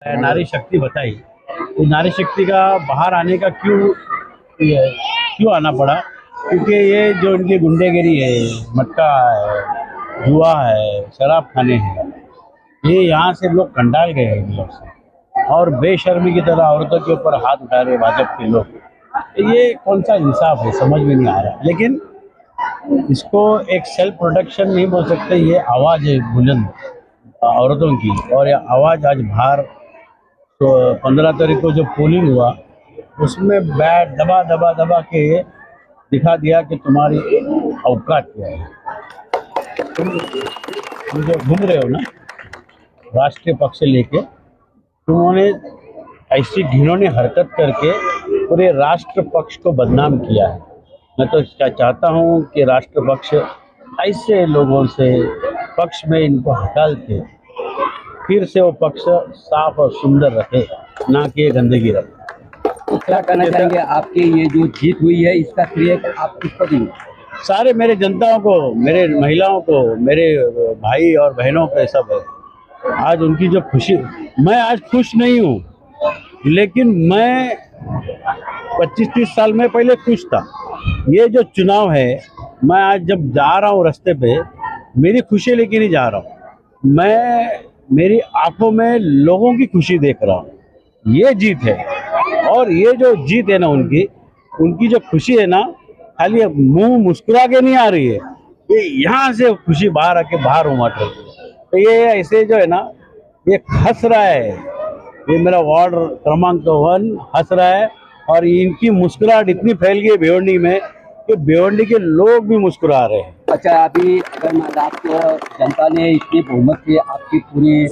नारी शक्ति बताई। तो नारी शक्ति का बाहर आने का क्यों आना पड़ा? क्योंकि ये जो इनकी गुंडेगिरी है, मटका है, जुआ है, शराब खाने हैं, ये यहाँ से लोग कंडाल गए हैं इन लोग से, और बेशर्मी की तरह औरतों के ऊपर हाथ उठा रहे भाजपा के लोग। तो ये कौन सा इंसाफ है, समझ में नहीं आ रहा। लेकिन इसको एक सेल्फ प्रोटेक्शन नहीं बोल सकते, ये आवाज़ है बुलंद औरतों की, और ये आवाज़ आज बाहर तो 15 तारीख को जो पोलिंग हुआ उसमें बैट दबा दबा दबा के दिखा दिया कि तुम्हारी औकात क्या है। तुम जो घूम रहे हो ना राष्ट्रीय पक्ष लेके, तुमने ऐसी घिनौनी हरकत करके पूरे राष्ट्र पक्ष को बदनाम किया है। मैं तो चाहता हूँ कि राष्ट्र पक्ष ऐसे लोगों से पक्ष में इनको हटा के फिर से वो पक्ष साफ और सुंदर रखे, ना कि ये गंदगी रखे। तो क्या कहना चाहेंगे, आपकी ये जो जीत हुई है इसका श्रेय आप किसको देंगे? सारे मेरे जनताओं को, मेरे महिलाओं को, मेरे भाई और बहनों पे सब है। आज उनकी जो खुशी, मैं आज खुश नहीं हूँ, लेकिन मैं 25-30 साल में पहले खुश था। ये जो चुनाव है, मैं आज जब जा रहा हूँ रास्ते पे, मेरी खुशी लेके नहीं जा रहा हूँ, मैं मेरी आंखों में लोगों की खुशी देख रहा हूँ। ये जीत है, और ये जो जीत है ना उनकी उनकी जो खुशी है ना, खाली मुंह मुस्कुरा के नहीं आ रही है, ये यहाँ से खुशी बाहर आके बाहर उमट रही है। तो ये ऐसे जो है ना, ये हंस रहा है, ये मेरा वार्ड क्रमांक 1 हंस रहा है, और इनकी मुस्कुराहट इतनी फैल गई भिवंडी में कि भिवंडी के लोग भी मुस्कुरा रहे हैं। अच्छा, अभी अगर मान आपको जनता ने इतनी बहुमत से आपकी पूरी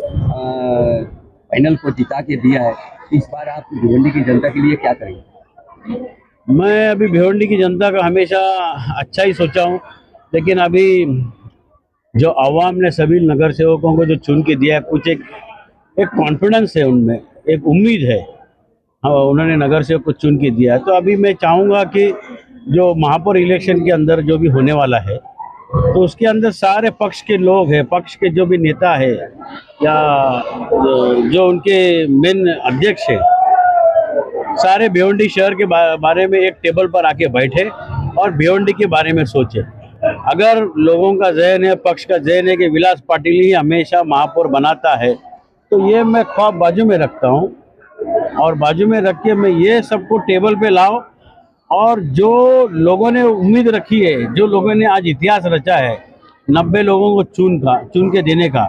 पैनल को जिता के दिया है, इस बार आप भिवंडी की जनता के लिए क्या करेंगे? मैं अभी भिवंडी की जनता का हमेशा अच्छा ही सोचा हूँ, लेकिन अभी जो आवाम ने सभी नगर सेवकों को जो चुन के दिया है, कुछ एक कॉन्फिडेंस है उनमें, एक उम्मीद है। हाँ, उन्होंने नगर सेवक को चुन के दिया है। तो अभी मैं चाहूँगा कि जो महापौर इलेक्शन के अंदर जो भी होने वाला है, तो उसके अंदर सारे पक्ष के लोग हैं, पक्ष के जो भी नेता है या जो उनके मेन अध्यक्ष है, सारे भिवंडी शहर के बारे में एक टेबल पर आके बैठे और भिवंडी के बारे में सोचे। अगर लोगों का जहन है, पक्ष का जहन है कि विलास पाटिल ही हमेशा महापौर बनाता है, तो ये मैं ख्वाब बाजू में रखता हूँ, और बाजू में रख के मैं ये सबको टेबल पे लाओ, और जो लोगों ने उम्मीद रखी है, जो लोगों ने आज इतिहास रचा है 90 लोगों को चुन के देने का,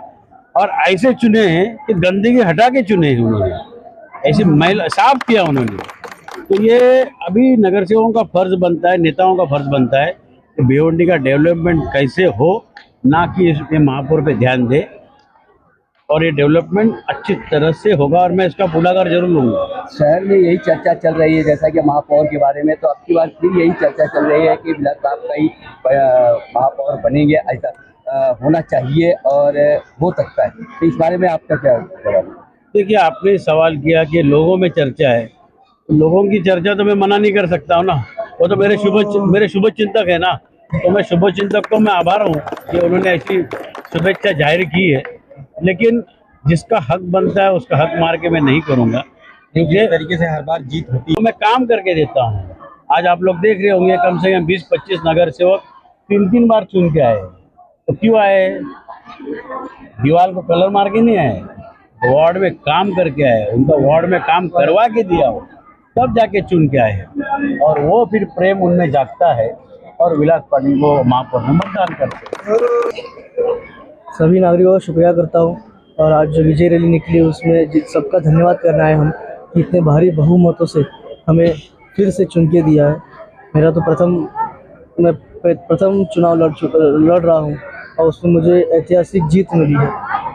और ऐसे चुने हैं कि गंदगी हटा के चुने हैं उन्होंने, ऐसे महिला साफ किया उन्होंने। तो ये अभी नगर सेवकों का फर्ज बनता है, नेताओं का फर्ज बनता है कि भिवंडी का डेवलपमेंट कैसे हो, ना कि इसके महापौर पे ध्यान दे, और ये डेवलपमेंट अच्छी तरह से होगा, और मैं इसका पुढाकार जरूर लूँगा। शहर में यही चर्चा चल रही है, जैसा कि महापौर के बारे में, तो अब की बार फिर यही चर्चा चल रही है कि विलास साहब का ही महापौर बनेंगे, ऐसा होना चाहिए और हो सकता है। तो इस बारे में आपका क्या जवाब? देखिए, आपने सवाल किया कि लोगों में चर्चा है, तो लोगों की चर्चा तो मैं मना नहीं कर सकता हूँ ना, वो तो मेरे शुभ चिंतक है ना। तो मैं शुभ चिंतक को मैं आभार हूँ कि उन्होंने ऐसी शुभेच्छा जाहिर की है, लेकिन जिसका हक बनता है उसका हक मार के मैं नहीं करूँगा। जिस तरीके से हर बार जीत होती है, तो मैं काम करके देता हूँ। आज आप लोग देख रहे होंगे कम से कम 20-25 नगर सेवक 3-3 बार चुन के आए। तो क्यों आए? दीवार को कलर मार के नहीं आए, वार्ड में काम करके आए, उनका वार्ड में काम करवा के दिया हो, तब जाके चुन के आए, और वो फिर प्रेम उनमें जागता है, और विलास पाटिल को महापौर में मतदान करते हैं। सभी नागरिकों का शुक्रिया करता हूँ, और आज जो विजय रैली निकली उसमें सबका धन्यवाद करना है हम, कि इतने भारी बहुमतों से हमें फिर से चुन के दिया है। मेरा तो मैं प्रथम चुनाव लड़ रहा हूँ, और उसमें मुझे ऐतिहासिक जीत मिली है,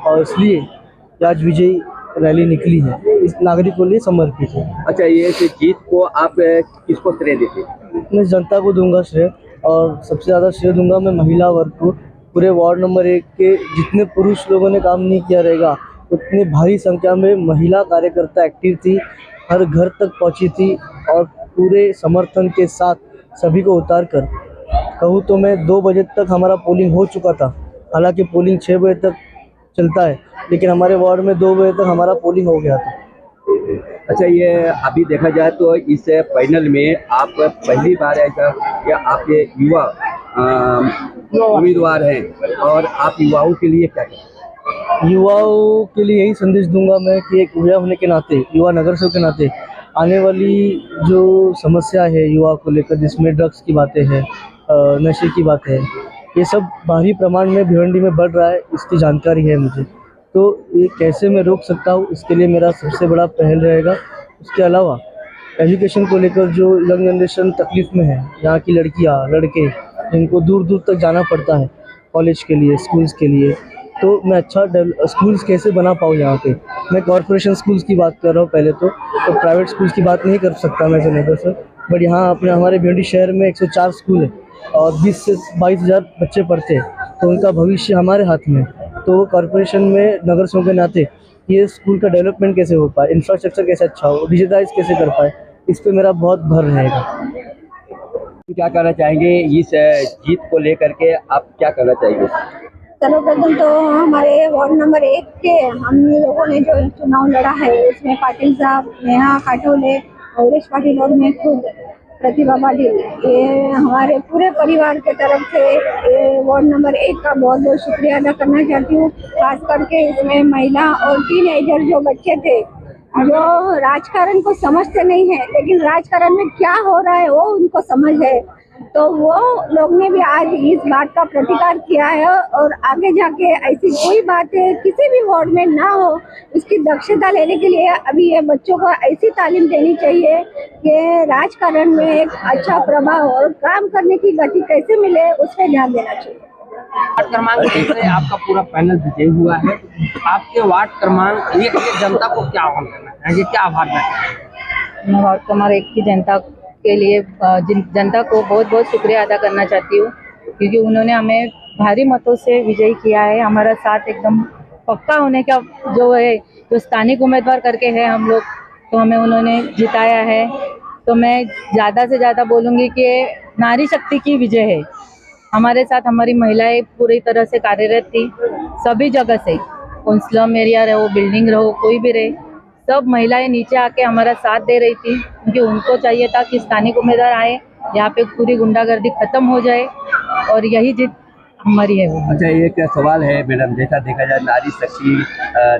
और इसलिए आज विजय रैली निकली है, इस नागरिक को लिए समर्पित है। अच्छा, ये जीत को आप किसको श्रेय देते हैं? मैं जनता को दूंगा श्रेय, और सबसे ज़्यादा श्रेय दूंगा मैं महिला वर्ग को। पूरे वार्ड नंबर 1 के जितने पुरुष लोगों ने काम नहीं किया रहेगा, उतनी भारी संख्या में महिला कार्यकर्ता एक्टिव थी, हर घर तक पहुंची थी, और पूरे समर्थन के साथ सभी को उतार कर कहूँ तो मैं 2 बजे तक हमारा पोलिंग हो चुका था। हालांकि पोलिंग 6 बजे तक चलता है, लेकिन हमारे वार्ड में 2 बजे तक हमारा पोलिंग हो गया था। अच्छा, ये अभी देखा जाए तो इस पैनल में आप पहली बार ऐसा कि आपके युवा उम्मीदवार हैं और आप युवाओं के लिए क्या करें? युवाओं के लिए यही संदेश दूंगा मैं कि एक युवा होने के नाते, युवा नगर सेवक के नाते, आने वाली जो समस्या है युवा को लेकर, जिसमें ड्रग्स की बातें हैं, नशे की बातें हैं, ये सब भारी प्रमाण में भिवंडी में बढ़ रहा है, इसकी जानकारी है मुझे। तो ये कैसे मैं रोक सकता हूँ, इसके लिए मेरा सबसे बड़ा पहल रहेगा। उसके अलावा एजुकेशन को लेकर जो यंग जनरेशन तकलीफ़ में है, यहाँ की लड़कियाँ लड़के जिनको दूर दूर तक जाना पड़ता है कॉलेज के लिए, स्कूल्स के लिए, तो मैं अच्छा स्कूल्स कैसे बना पाऊँ यहाँ पे। मैं कॉरपोरेशन स्कूल्स की बात कर रहा हूँ पहले तो प्राइवेट स्कूल्स की बात नहीं कर सकता मैं नगर से, बट यहाँ अपने हमारे भिवंडी शहर में 104 स्कूल है और 20 से 22 हज़ार बच्चे पढ़ते हैं, तो उनका भविष्य हमारे हाथ में है। तो कॉरपोरेशन में नगर सेवक के नाते ये स्कूल का डेवलपमेंट कैसे हो पाए, इंफ्रास्ट्रक्चर कैसे अच्छा हो, डिजिटाइज कैसे कर पाए, इस पे मेरा बहुत भर रहेगा। क्या कहना चाहेंगे इस जीत को लेकर के, आप क्या कहना चाहेंगे? सर्वप्रथम तो हमारे वार्ड नंबर 1 के हम लोगों ने जो चुनाव लड़ा है उसमें पाटिल साहब, नेहा खाटोले, अवरेश पाटिल और मैं खुद प्रतिभा पाटिल, ये हमारे पूरे परिवार के तरफ से ये वार्ड नंबर 1 का बहुत बहुत शुक्रिया अदा करना चाहती हूँ। खास करके इसमें महिला और टीनेजर जो बच्चे थे जो राजकारण को समझते नहीं है, लेकिन राजकारण में क्या हो रहा है वो उनको समझ है, तो वो लोग ने भी आज इस बात का प्रतिकार किया है और आगे जाके ऐसी कोई बातें किसी भी वार्ड में ना हो, इसकी दक्षता लेने के लिए अभी ये बच्चों को ऐसी तालीम देनी चाहिए कि राजकारण में एक अच्छा प्रभाव और काम करने की गति कैसे मिले उस पर ध्यान देना चाहिए। वार्ड क्रमांक 1 से आपका पूरा पैनल विजयी हुआ है। आपके वार्ड क्रमांक 1 की जनता को क्या आह्वान करना चाहिए, क्या आभार देना? मैं वार्ड क्रमांक 1 की जनता के लिए जनता को बहुत बहुत शुक्रिया अदा करना चाहती हूँ, क्योंकि उन्होंने हमें भारी मतों से विजयी किया है। हमारा साथ एकदम पक्का होने का जो है, जो स्थानिक उम्मीदवार करके है हम लोग, तो हमें उन्होंने जिताया है। तो मैं ज़्यादा से ज़्यादा बोलूँगी कि नारी शक्ति की विजय है। हमारे साथ हमारी महिलाएं पूरी तरह से कार्यरत थी, सभी जगह से, कौन स्लम एरिया रहो, बिल्डिंग रहो, कोई भी रहे, सब महिलाएं नीचे आके हमारा साथ दे रही थी, क्योंकि उनको चाहिए था कि स्थानिक उम्मीदवार आए, यहाँ पे पूरी गुंडागर्दी खत्म हो जाए, और यही जीत हमारी है वो। अच्छा, एक सवाल है मैडम, जैसा देखा जाए नारी शक्ति,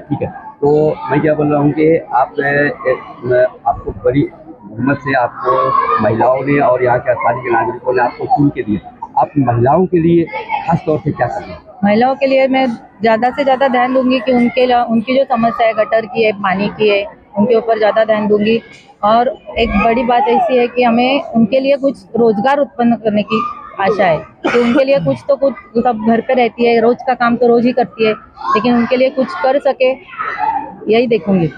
ठीक है, तो मैं क्या बोल रहा हूँ कि आपको बड़ी हिम्मत से आपको महिलाओं ने और यहाँ के स्थानीय नागरिकों ने आपको चुन के दिए, आप महिलाओं के लिए खास तौर से क्या करें? महिलाओं के लिए मैं ज़्यादा से ज़्यादा ध्यान दूंगी कि उनकी जो समस्या है, गटर की है, पानी की है, उनके ऊपर ज़्यादा ध्यान दूंगी। और एक बड़ी बात ऐसी है कि हमें उनके लिए कुछ रोजगार उत्पन्न करने की आशा है, कि उनके लिए कुछ सब घर पे रहती है, रोज का काम तो रोज ही करती है, लेकिन उनके लिए कुछ कर सके, यही देखूंगी।